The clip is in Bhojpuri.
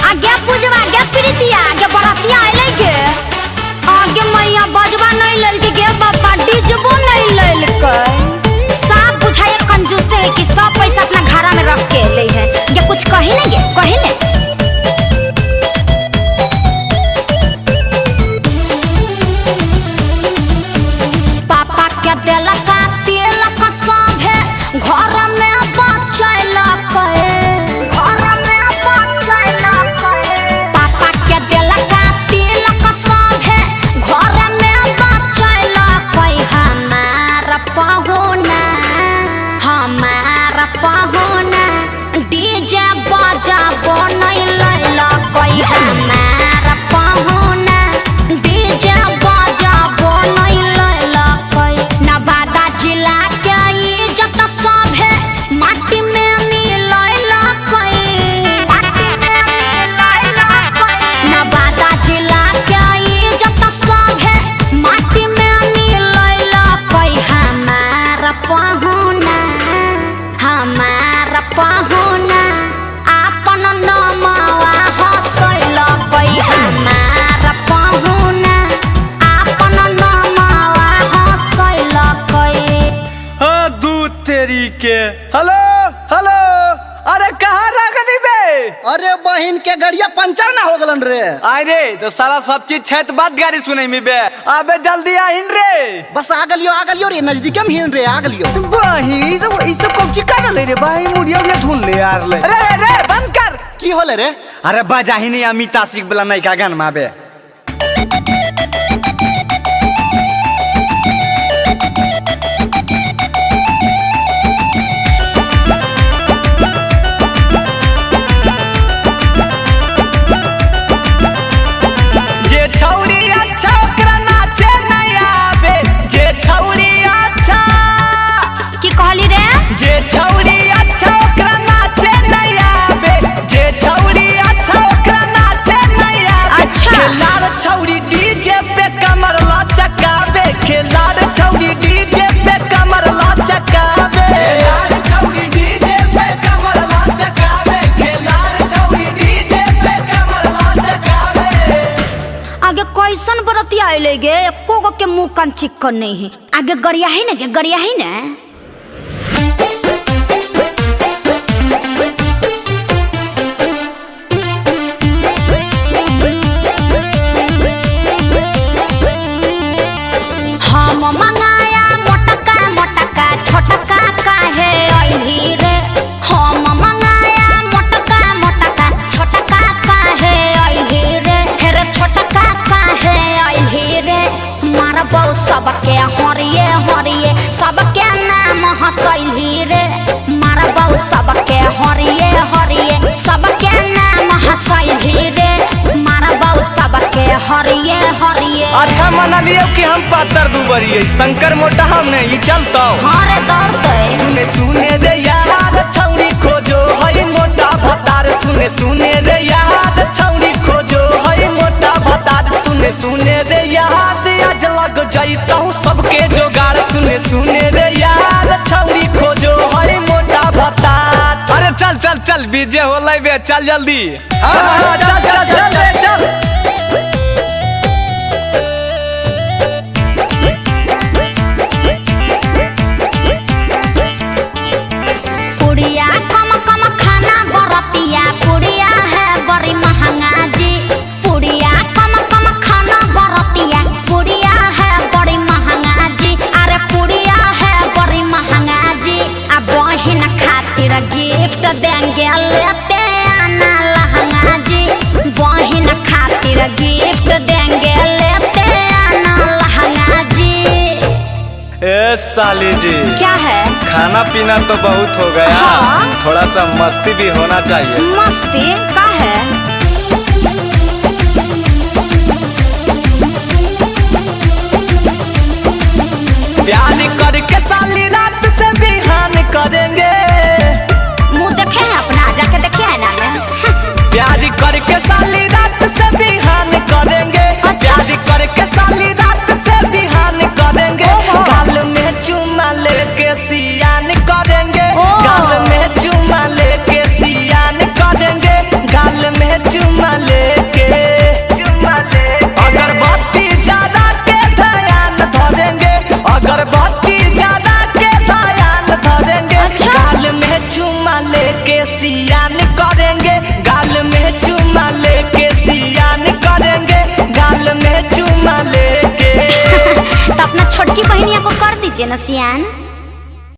आगे पूजवा आगे प्रीतिया आगे बरातिया आइले के आगे मैया बजवा नहीं लेल के बाबा डीजबो नहीं लेल के सब बुझाए कंजूस है कि सब पैसा अपना घरा में रख के ले है ये कुछ कही नहीं गे कही नहीं। पापा के देलक तिलक सब है घर में बचैलक घर में बचैलक पापा के देलक तिलक सब है घर में बचैलक हमार पहुना डीजे बजा बनैलक हमार पहुना डीजे बजा बनैलक नवादा जिला के इज्जत सब है माटी में मिलैलक नवादा जिला के इज्जत सब है माटी में मिलैलक हमार पहुना आपन नमवा हंसैलक हमार पहुना आपन नमवा हंसैलक। हाँ दूध तेरी के। हेलो हेलो अरे कहाँ रखनी बे? अरे बहन के गड़िया पंचर ना हो गलन रे। आय रे तो सारा सब चीज छत बात गाड़ी सुने में बे। अबे जल्दी आहिन रे। बस आ गलियो रे नजदीक में हिन रे आ गलियो। बहिन ई सब कौची कर ले रे भाई मुड़िया उड़िया ढूंढ ले यार ले। अरे रे बंद कर। की होले रे? अरे बजा ही नहीं अमिता सिक वाला नहीं का गान माबे। कैसन बरतिया आइले गे एको गो के मुंह कान चिक्कन नहीं है आगे गड़िया ही ना गे गड़िया ही ना। हम मंगाया मोटका मोटका छोटका काहे आइली रे हम मंगाया मोटका मोटका छोटका काहे आइली रे हेरे छोटका काहे आइली रे मार बहु सबके हरिये हरिये सबके नाम हंसैली रे मार बहु सबके हरिये हरिये सबके नाम हंसैली रे मार बहु सबके हरिये हरिये। अच्छा मना लियो कि हम पातर दुबरी है शंकर मोटा हम नहीं चलता हरे दौड़ते सुने सुने रे यार छौरी खोजो हई मोटा भतार सुने सुने रे यार छौरी खोजो हई मोटा भतार सुने सुने रे यार आज लग जाइतहु सबके जोगाड़ सुने सुने रे यार छौरी खोजो हई मोटा भतार। अरे चल चल चल बीजे होलै बे चल जल्दी। हां चल चल चल चल। पुड़िया कम कम खाना बरतिया पुड़िया है बड़ी महंगा जी पुड़िया कम कम खाना बरतिया पुड़िया है बड़ी महंगा जी अरे पुड़िया है बड़ी महंगा जी अब बहन खातिर गिफ्ट देंगे लेते आना लहंगा जी बहन खातिर गिफ्ट देंगे लेते आना लहंगा जी। ए साली जी क्या है? खाना पीना तो बहुत हो गया हाँ? थोड़ा सा मस्ती भी होना चाहिए। मस्ती का है? प्यार करके साली रात से बिहान करेंगे मुँह देखे है अपना जाके देखे है ना मैं प्यार करके साली रात से बिहान करेंगे प्यार करके साली रात से बिहान करेंगे गाल में चुमा लेके सियान करेंगे गाल में चुमा लेके सियान करेंगे गाल में चुमा सियान करेंगे, गाल में चुमा लेके सियान करेंगे, गाल में चुमा लेके। तो अपना छोटकी बहनिया को कर दीजिए ना सियान।